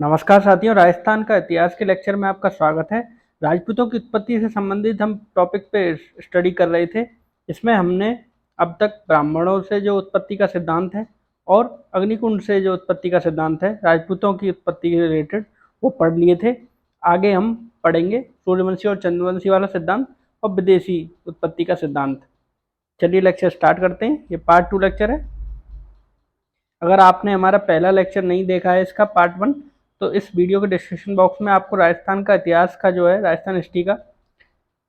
नमस्कार साथियों, राजस्थान का इतिहास के लेक्चर में आपका स्वागत है। राजपूतों की उत्पत्ति से संबंधित हम टॉपिक पे स्टडी कर रहे थे। इसमें हमने अब तक ब्राह्मणों से जो उत्पत्ति का सिद्धांत है और अग्निकुंड से जो उत्पत्ति का सिद्धांत है राजपूतों की उत्पत्ति के रिलेटेड वो पढ़ लिए थे। आगे हम पढ़ेंगे सूर्यवंशी और चंद्रवंशी वाला सिद्धांत और विदेशी उत्पत्ति का सिद्धांत। चलिए लेक्चर स्टार्ट करते हैं। ये पार्ट 2 लेक्चर है। अगर आपने हमारा पहला लेक्चर नहीं देखा है इसका पार्ट 1, तो इस वीडियो के डिस्क्रिप्शन बॉक्स में आपको राजस्थान का इतिहास का जो है राजस्थान हिस्ट्री का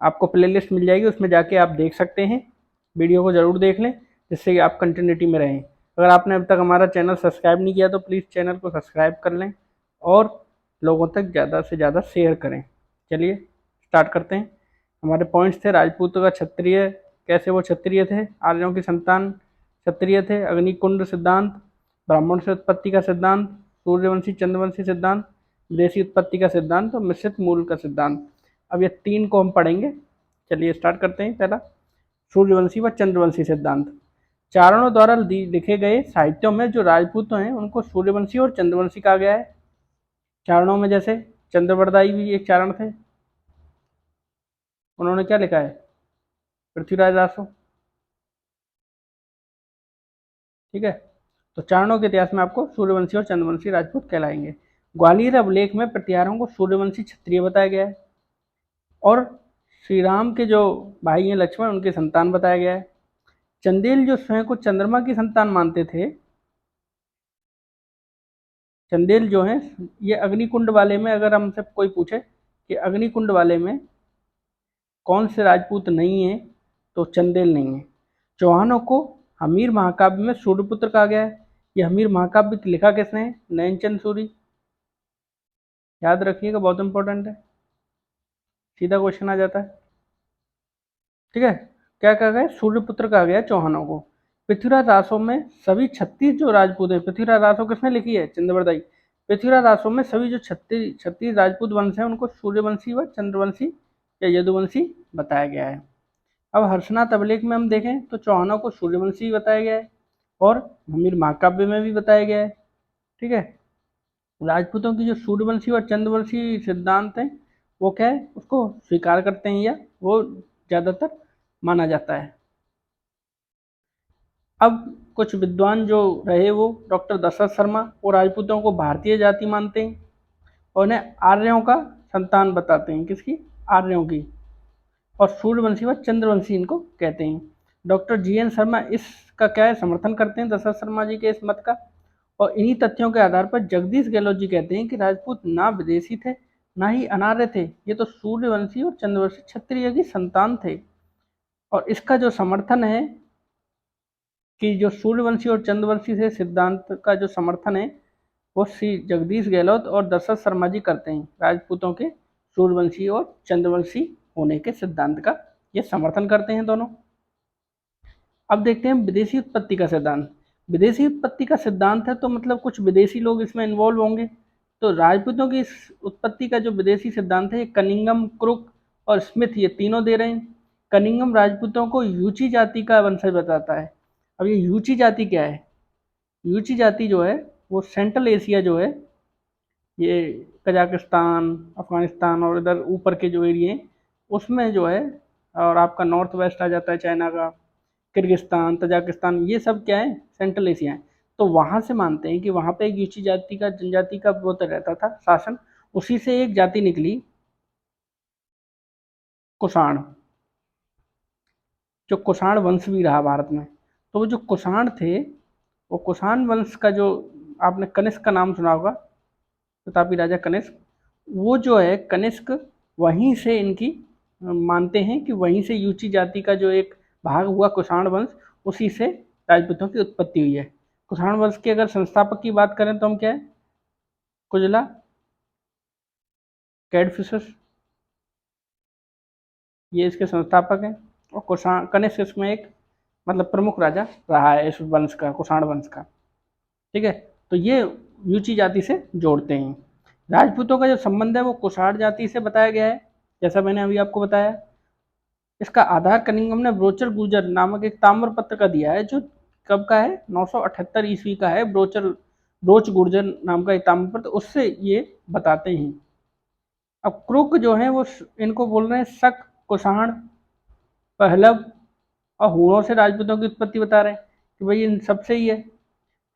आपको प्लेलिस्ट मिल जाएगी, उसमें जाके आप देख सकते हैं। वीडियो को ज़रूर देख लें जिससे कि आप कंटिन्यूटी में रहें। अगर आपने अब तक हमारा चैनल सब्सक्राइब नहीं किया तो प्लीज़ चैनल को सब्सक्राइब कर लें और लोगों तक ज़्यादा से ज़्यादा शेयर करें। चलिए स्टार्ट करते हैं। हमारे पॉइंट्स थे राजपूतों का क्षत्रिय, कैसे वो क्षत्रिय थे, आर्यों की संतान क्षत्रिय थे, अग्निकुंड सिद्धांत, ब्राह्मण से उत्पत्ति का सिद्धांत, सूर्यवंशी चंद्रवंशी सिद्धांत, विदेशी उत्पत्ति का सिद्धांत और मिश्रित मूल का सिद्धांत। अब ये 3 को हम पढ़ेंगे। चलिए स्टार्ट करते हैं। पहला सूर्यवंशी व चंद्रवंशी सिद्धांत। चारणों द्वारा लिखे गए साहित्यों में जो राजपूत हैं उनको सूर्यवंशी और चंद्रवंशी कहा गया है। चारणों में जैसे चंद्रवरदाई भी एक चारण थे। उन्होंने क्या लिखा है? पृथ्वीराज रासो। ठीक है, तो चारणों के इतिहास में आपको सूर्यवंशी और चंद्रवंशी राजपूत कहलाएंगे। ग्वालियर अभिलेख में प्रतिहारों को सूर्यवंशी क्षत्रिय बताया गया है और श्री राम के जो भाई हैं लक्ष्मण उनके संतान बताया गया है। चंदेल जो स्वयं को चंद्रमा की संतान मानते थे, चंदेल जो हैं ये अग्निकुंड वाले में, अगर हमसे कोई पूछे कि अग्निकुंड वाले में कौन से राजपूत नहीं है तो चंदेल नहीं है। चौहानों को हमीर महाकाव्य में सूर्यपुत्र कहा गया है। ये हमीर महाकाव्य लिखा किसने है? नयनचंद सूरी। याद रखिएगा, बहुत इंपॉर्टेंट है, सीधा क्वेश्चन आ जाता है। ठीक है, क्या कहा गया? सूर्यपुत्र कहा गया चौहानों को। पृथ्वीराज रासो में सभी 36 जो राजपूत हैं, पृथ्वीराज रासो किसने लिखी है? चंद्रवरदाई। पृथ्वीराज रासो में सभी जो 36 राजपूत वंश हैं उनको सूर्यवंशी व चंद्रवंशी या यदुवंशी बताया गया है। अब हर्षनाथ अभिलेख में हम देखें तो चौहानों को सूर्यवंशी बताया गया है और हमीर महाकाव्य में भी बताया गया है। ठीक है, राजपूतों की जो सूर्यवंशी और चंद्रवंशी सिद्धांत है वो क्या है, उसको स्वीकार करते हैं या वो ज़्यादातर माना जाता है। अब कुछ विद्वान जो रहे वो डॉक्टर दशरथ शर्मा, वो राजपूतों को भारतीय जाति मानते हैं और उन्हें आर्यों का संतान बताते हैं। किसकी? आर्यों की। और सूर्यवंशी व चंद्रवंशी इनको कहते हैं। डॉक्टर GN शर्मा इसका क्या है, समर्थन करते हैं दशरथ शर्मा जी के इस मत का। और इन्हीं तथ्यों के आधार पर जगदीश गहलोत जी कहते हैं कि राजपूत ना विदेशी थे ना ही अनार्य थे, ये तो सूर्यवंशी और चंद्रवंशी क्षत्रिय की संतान थे। और इसका जो समर्थन है कि जो सूर्यवंशी और चंद्रवंशी से सिद्धांत का जो समर्थन है वो श्री जगदीश गहलोत और दशरथ शर्मा जी करते हैं। राजपूतों के सूर्यवंशी और चंद्रवंशी होने के सिद्धांत का ये समर्थन करते हैं दोनों। अब देखते हैं विदेशी उत्पत्ति का सिद्धांत। विदेशी उत्पत्ति का सिद्धांत है तो मतलब कुछ विदेशी लोग इसमें इन्वॉल्व होंगे। तो राजपूतों की इस उत्पत्ति का जो विदेशी सिद्धांत है, ये कनिंगम, क्रुक और स्मिथ ये तीनों दे रहे हैं। कनिंगम राजपूतों को यूची जाति का वंशज बताता है। अब ये यूची जाति क्या है? यूची जाति जो है वो सेंट्रल एशिया जो है, ये कजाकिस्तान, अफगानिस्तान और इधर ऊपर के जो एरिए हैं उसमें जो है, और आपका नॉर्थ वेस्ट आ जाता है चाइना का, किर्गिस्तान, तजाकिस्तान, ये सब क्या है? सेंट्रल एशिया है। तो वहाँ से मानते हैं कि वहाँ पे एक यूची जाति का, जनजाति का वो तो रहता था शासन। उसी से एक जाति निकली कुषाण, जो कुषाण वंश भी रहा भारत में। तो वो जो कुषाण थे, वो कुषाण वंश का जो, आपने कनिष्क का नाम सुना होगा, प्रतापी राजा कनिष्क, वो जो है कनिष्क, वहीं से इनकी मानते हैं कि वहीं से यूची जाति का जो एक भाग हुआ कुषाण वंश, उसी से राजपूतों की उत्पत्ति हुई है। कुषाण वंश के अगर संस्थापक की बात करें तो हम क्या है, कुजला कैडफिसस, ये इसके संस्थापक हैं। और कुषाण कनिष्क इसमें एक मतलब प्रमुख राजा रहा है इस वंश का, कुषाण वंश का। ठीक है, तो ये यूची जाति से जोड़ते हैं। राजपूतों का जो संबंध है वो कुषाण जाति से बताया गया है, जैसा मैंने अभी आपको बताया। इसका आधार कनिंगम ने ब्रोचर गुर्जर नामक एक ताम्रपत्र का दिया है, जो कब का है? 978 ईस्वी का है। ब्रोचर रोच गुर्जर नाम का एक ताम्रपत्र, तो उससे ये बताते हैं। अब क्रुक जो है वो इनको बोल रहे हैं शक, कुषाण, पहलव और हूणों से राजपूतों की उत्पत्ति बता रहे हैं कि भाई इन सबसे ही है।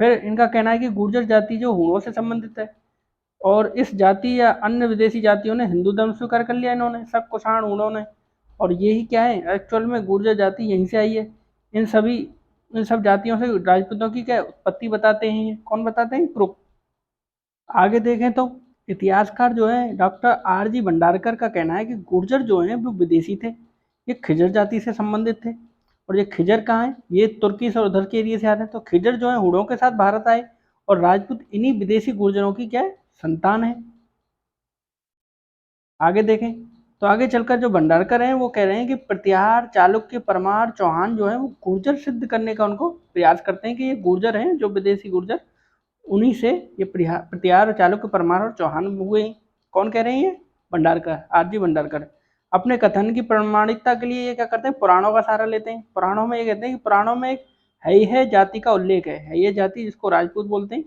फिर इनका कहना है कि गुर्जर जाति जो हूणों से संबंधित है, और इस जाति या अन्य विदेशी जातियों ने हिंदू धर्म स्वीकार कर लिया इन्होंने, शक, कुषाण, हूणों ने। और यही क्या है एक्चुअल में, गुर्जर जाति यहीं से आई है। इन सब जातियों से राजपूतों की क्या उत्पत्ति बताते हैं, ये कौन बताते हैं, क्रुक। आगे देखें तो इतिहासकार जो है डॉक्टर आर जी भंडारकर का कहना है कि गुर्जर जो हैं वो विदेशी थे, ये खिजर जाति से संबंधित थे। और ये खिजर कहाँ है, ये तुर्की से उधर के एरिया से आ रहे हैं। तो खिजर जो है हुड़ों के साथ भारत आए, और राजपूत इन्हीं विदेशी गुर्जरों की क्या है, संतान है। आगे देखें तो आगे चलकर जो भंडारकर हैं वो कह रहे हैं कि प्रत्याहार, चालुक्य, परमार, चौहान जो है वो गुर्जर सिद्ध करने का उनको प्रयास करते हैं कि ये गुर्जर हैं, जो विदेशी गुर्जर, उन्हीं से ये प्रत्याहार, चालुक्य, परमार और चौहान हुए। कौन कह रहे हैं, ये भंडारकर, आरजी भंडारकर। अपने कथन की प्रामाणिकता के लिए ये क्या करते हैं, पुराणों का सहारा लेते हैं। पुराणों में ये कहते हैं कि पुराणों में एक है जाति का उल्लेख है ये जाति जिसको राजपूत बोलते हैं,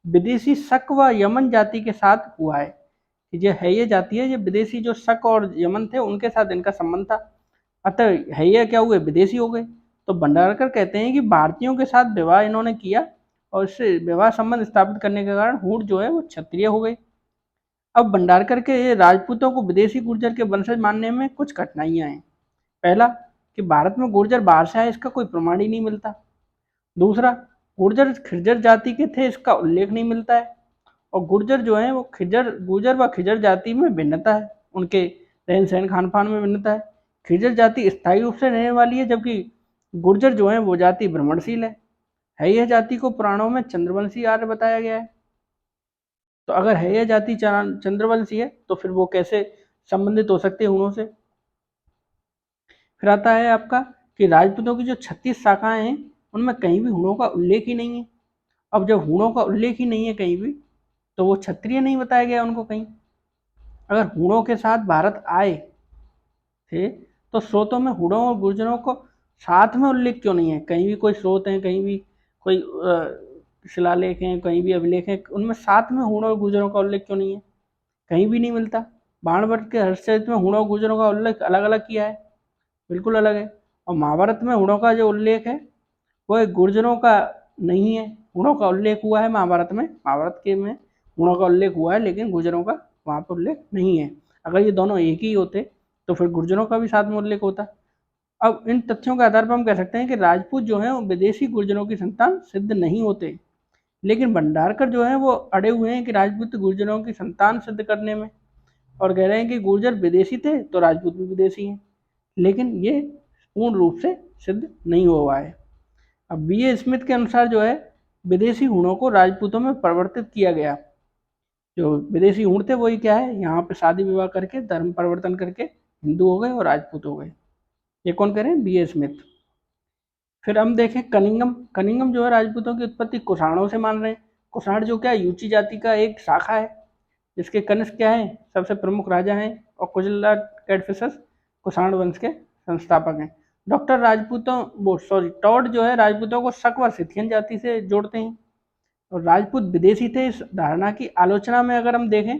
विदेशी शक व यमन जाति के साथ हुआ है। जो है ये जाति है, ये विदेशी जो शक और यमन थे उनके साथ इनका संबंध था, अतः है ये क्या हुए, विदेशी हो गए। तो भंडारकर कहते हैं कि भारतीयों के साथ विवाह इन्होंने किया, और इससे विवाह संबंध स्थापित करने के कारण हूण जो है वो क्षत्रिय हो गए। अब भंडारकर के राजपूतों को विदेशी गुर्जर के वंशज मानने में कुछ कठिनाइयां हैं। पहला, कि भारत में गुर्जर बाहर से आए इसका कोई प्रमाण ही नहीं मिलता। दूसरा, गुर्जर खिजर जाति के थे इसका उल्लेख नहीं मिलता है। और गुर्जर जो है वो गुर्जर व खिजर जाति में भिन्नता है, उनके रहन सहन, खान पान में भिन्नता है। खिजर जाति स्थायी रूप से रहने वाली है, जबकि गुर्जर जो है वो जाति भ्रमणशील है। यह जाति को पुराणों में चंद्रवंशी आर्य बताया गया है। तो अगर है यह जाति चंद्रवंशी है तो फिर वो कैसे संबंधित हो सकते हैं हुणों से। फिर आता है आपका कि राजपूतों की जो 36 शाखाएं हैं उनमें कहीं भी हुणों का उल्लेख ही नहीं है। अब जब हुणों का उल्लेख ही नहीं है कहीं भी, तो वो क्षत्रिय नहीं बताया गया उनको कहीं। अगर हुणों के साथ भारत आए थे तो स्रोतों में हुणों और गुर्जरों को साथ में उल्लेख क्यों नहीं है, कहीं भी कोई स्रोत है, कहीं भी कोई शिलालेख हैं, कहीं भी अभिलेख हैं, उनमें साथ में हुणों और गुर्जरों का उल्लेख क्यों नहीं है, कहीं भी नहीं मिलता। बाणभट्ट के हर्षचरित में हुणों और गुर्जरों का उल्लेख अलग अलग किया है, बिल्कुल अलग है। और महाभारत में हुणों का जो उल्लेख है वो गुर्जरों का नहीं है। हुणों का उल्लेख हुआ है महाभारत में, महाभारत के में हुणों का उल्लेख हुआ है, लेकिन गुर्जरों का वहाँ पर उल्लेख नहीं है। अगर ये दोनों एक ही होते तो फिर गुर्जरों का भी साथ में उल्लेख होता। अब इन तथ्यों के आधार पर हम कह सकते हैं कि राजपूत जो है वो विदेशी गुर्जरों की संतान सिद्ध नहीं होते, लेकिन भंडारकर जो है वो अड़े हुए हैं कि राजपूत गुर्जरों की संतान सिद्ध करने में, और कह रहे हैं कि गुर्जर विदेशी थे तो राजपूत भी विदेशी हैं, लेकिन ये पूर्ण रूप से सिद्ध नहीं हुआ है। अब बी ए स्मिथ के अनुसार जो है विदेशी हुणों को राजपूतों में परिवर्तित किया गया। जो विदेशी हुण थे वही क्या है, यहाँ पे शादी विवाह करके धर्म परिवर्तन करके हिंदू हो गए और राजपूत हो गए। ये कौन कह रहे हैं, बी ए स्मिथ। फिर हम देखें कनिंगम। कनिंगम जो है राजपूतों की उत्पत्ति कुषाणों से मान रहे हैं। कुषाण जो क्या है, यूची जाति का एक शाखा है, जिसके कनिष्क क्या है, सबसे प्रमुख राजा हैं, और कुजला कैडफिसस कुषाण वंश के संस्थापक हैं। डॉक्टर राजपूतों वो सॉरी टॉड जो है राजपूतों को शक व सिथियन जाति से जोड़ते हैं, और राजपूत विदेशी थे इस धारणा की आलोचना में अगर हम देखें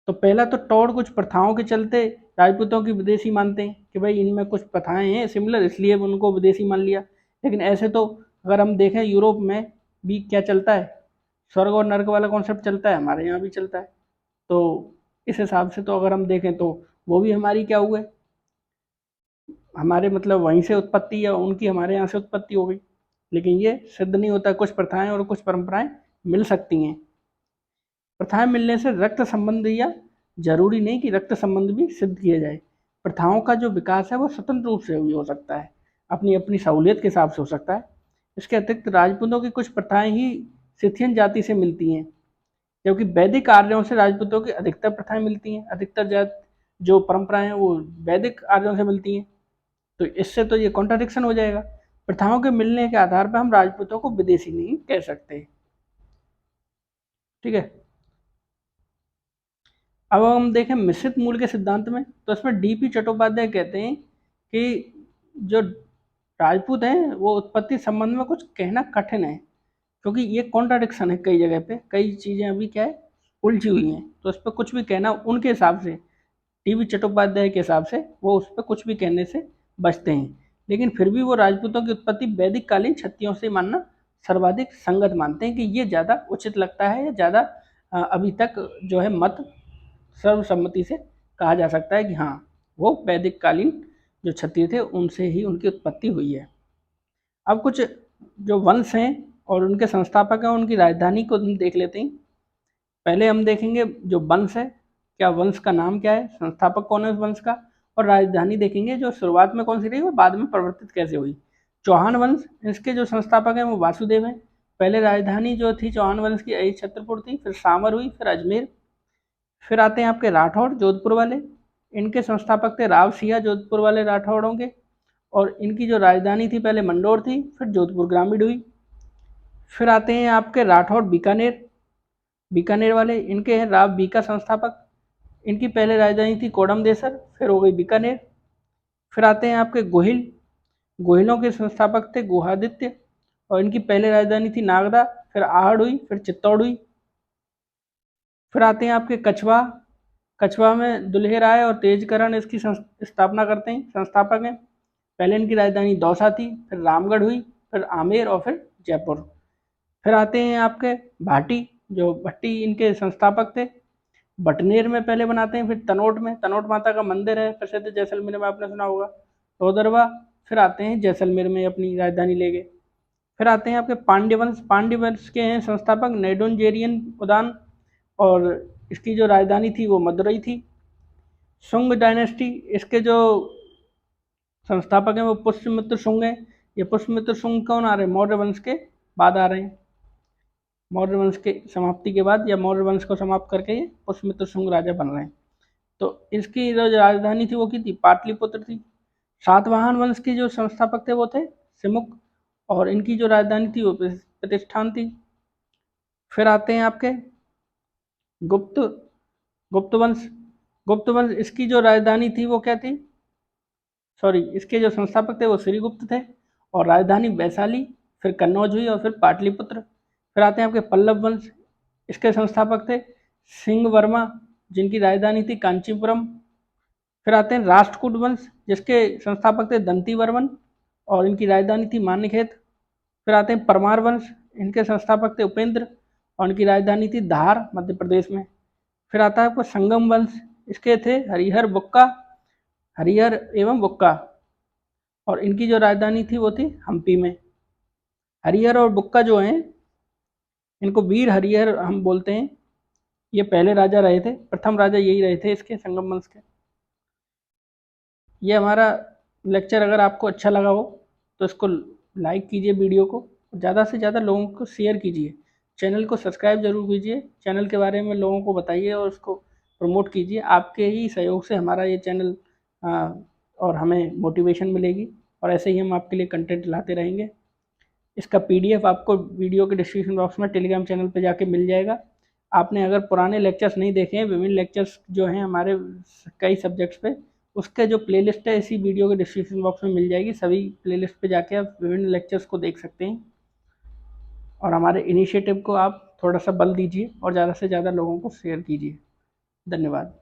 तो पहला तो टॉड कुछ प्रथाओं के चलते राजपूतों की विदेशी मानते हैं कि भाई इनमें कुछ प्रथाएं हैं सिमिलर, इसलिए उनको विदेशी मान लिया। लेकिन ऐसे तो अगर हम देखें यूरोप में भी क्या चलता है, स्वर्ग और नर्क वाला कॉन्सेप्ट चलता है, हमारे यहाँ भी चलता है। तो इस हिसाब से तो अगर हम देखें तो वो भी हमारी क्या हुए, हमारे मतलब वहीं से उत्पत्ति या उनकी हमारे यहाँ से उत्पत्ति हो गई। लेकिन ये सिद्ध नहीं होता, कुछ प्रथाएं और कुछ परंपराएं मिल सकती हैं। प्रथाएं मिलने से रक्त संबंध या जरूरी नहीं कि रक्त संबंध भी सिद्ध किया जाए। प्रथाओं का जो विकास है वो स्वतंत्र रूप से भी हो सकता है, अपनी अपनी सहूलियत के हिसाब से हो सकता है। इसके अतिरिक्त राजपूतों की कुछ प्रथाएं ही सिथियन जाति से मिलती हैं, जबकि वैदिक आर्यों से राजपूतों की अधिकतर प्रथाएं मिलती हैं, अधिकतर जात जो परंपराएं हैं वो वैदिक आर्यों से मिलती हैं। तो इससे तो ये कॉन्ट्राडिक्शन हो जाएगा। प्रथाओं के मिलने के आधार पर हम राजपूतों को विदेशी नहीं कह सकते। ठीक है, अब हम देखें मिश्रित मूल के सिद्धांत में, तो इसमें डीपी चट्टोपाध्याय कहते हैं कि जो राजपूत हैं वो उत्पत्ति संबंध में कुछ कहना कठिन है, क्योंकि ये कॉन्ट्राडिक्शन है कई जगह पे, कई चीज़ें अभी क्या है उलझी हुई हैं, तो उस पर कुछ भी कहना उनके हिसाब से, टीवी चट्टोपाध्याय के हिसाब से वो उस पर कुछ भी कहने से बचते हैं। लेकिन फिर भी वो राजपूतों की उत्पत्ति वैदिक कालीन क्षत्रियों से मानना सर्वाधिक संगत मानते हैं कि ये ज़्यादा उचित लगता है, या ज़्यादा अभी तक जो है मत सर्वसम्मति से कहा जा सकता है कि हाँ वो वैदिक कालीन जो क्षत्रिय थे उनसे ही उनकी उत्पत्ति हुई है। अब कुछ जो वंश हैं और उनके संस्थापक हैं उनकी राजधानी को हम देख लेते हैं। पहले हम देखेंगे जो वंश है, क्या वंश का नाम क्या है, संस्थापक कौन है उस वंश का, और राजधानी देखेंगे जो शुरुआत में कौन सी रही वो बाद में परिवर्तित कैसे हुई। चौहान वंश, इसके जो संस्थापक हैं वो वासुदेव हैं। पहले राजधानी जो थी चौहान वंश की अहिर छत्रपुर थी, फिर सामर हुई, फिर अजमेर। फिर आते हैं आपके राठौड़ जोधपुर वाले, इनके संस्थापक थे राव सिया, जोधपुर वाले राठौड़ों के। और इनकी जो राजधानी थी पहले मंडोर थी, फिर जोधपुर ग्रामीण हुई। फिर आते हैं आपके राठौड़ बीकानेर, बीकानेर वाले, इनके हैं राव बीका संस्थापक। इनकी पहले राजधानी थी कोडमदेसर, फिर हो गई बीकानेर। फिर आते हैं आपके गोहिल, गोहिलों के संस्थापक थे गुहादित्य, और इनकी पहले राजधानी थी नागदा, फिर आहड़ हुई, फिर चित्तौड़ हुई। फिर आते हैं आपके कछवा, कछवा में दुल्हे राय और तेजकरण इसकी स्थापना करते हैं, संस्थापक हैं। पहले इनकी राजधानी दौसा थी, फिर रामगढ़ हुई, फिर आमेर और फिर जयपुर। फिर आते हैं आपके भाटी, जो भट्टी इनके संस्थापक थे। बटनेर में पहले बनाते हैं, फिर तनोट में, तनोट माता का मंदिर है प्रसिद्ध, जैसलमेर में आपने सुना होगा, रोदरवा। फिर आते हैं जैसलमेर में अपनी राजधानी लेके। फिर आते हैं आपके पांड्य वंश, पांड्य वंश के हैं संस्थापक नेडोनजेरियन उदान, और इसकी जो राजधानी थी वो मदुरई थी। शुंग डायनेस्टी, इसके जो संस्थापक हैं वो पुष्यमित्र शुंग हैं। ये पुष्यमित्र शुंग कौन आ रहे हैं, मौर्य वंश के बाद आ रहे हैं, मौर्य वंश के समाप्ति के बाद या मौर्य वंश को समाप्त करके ये पुष्यमित्र शुंग राजा बन रहे हैं। तो इसकी जो राजधानी थी वो की थी, पाटलिपुत्र थी। सातवाहन वंश के जो संस्थापक थे वो थे सिमुक, और इनकी जो राजधानी थी वो प्रतिष्ठान थी। फिर आते हैं आपके गुप्त, गुप्त वंश, गुप्त वंश, इसकी जो राजधानी थी वो क्या थी, सॉरी, इसके जो संस्थापक थे वो श्रीगुप्त थे, और राजधानी वैशाली, फिर कन्नौज हुई, और फिर पाटलिपुत्र। फिर आते हैं आपके पल्लव वंश, इसके संस्थापक थे सिंह वर्मा, जिनकी राजधानी थी कांचीपुरम। फिर आते हैं राष्ट्रकूट वंश, जिसके संस्थापक थे दंती वर्मन, और इनकी राजधानी थी मान्यखेत। फिर आते हैं परमार वंश, इनके संस्थापक थे उपेंद्र, और इनकी राजधानी थी धार मध्य प्रदेश में। फिर आता है आपको संगम वंश, इसके थे हरिहर बुक्का, हरिहर एवं बुक्का, और इनकी जो राजधानी थी वो थी हम्पी में। हरिहर और बुक्का जो हैं इनको वीर हरिहर हम बोलते हैं, ये पहले राजा रहे थे, प्रथम राजा यही रहे थे इसके संगम वंश के। ये हमारा लेक्चर अगर आपको अच्छा लगा हो तो इसको लाइक कीजिए, वीडियो को ज़्यादा से ज़्यादा लोगों को शेयर कीजिए, चैनल को सब्सक्राइब जरूर कीजिए, चैनल के बारे में लोगों को बताइए और उसको प्रमोट कीजिए। आपके ही सहयोग से हमारा ये चैनल और हमें मोटिवेशन मिलेगी, और ऐसे ही हम आपके लिए कंटेंट लाते रहेंगे। इसका पीडीएफ आपको वीडियो के डिस्क्रिप्शन बॉक्स में टेलीग्राम चैनल पे जाके मिल जाएगा। आपने अगर पुराने लेक्चर्स नहीं देखे हैं, विभिन्न लेक्चर्स जो हैं हमारे कई सब्जेक्ट्स पे, उसके जो प्लेलिस्ट है इसी वीडियो के डिस्क्रिप्शन बॉक्स में मिल जाएगी। सभी प्लेलिस्ट पे जाके आप विभिन्न लेक्चर्स को देख सकते हैं, और हमारे इनिशिएटिव को आप थोड़ा सा बल दीजिए और ज़्यादा से ज़्यादा लोगों को शेयर कीजिए। धन्यवाद।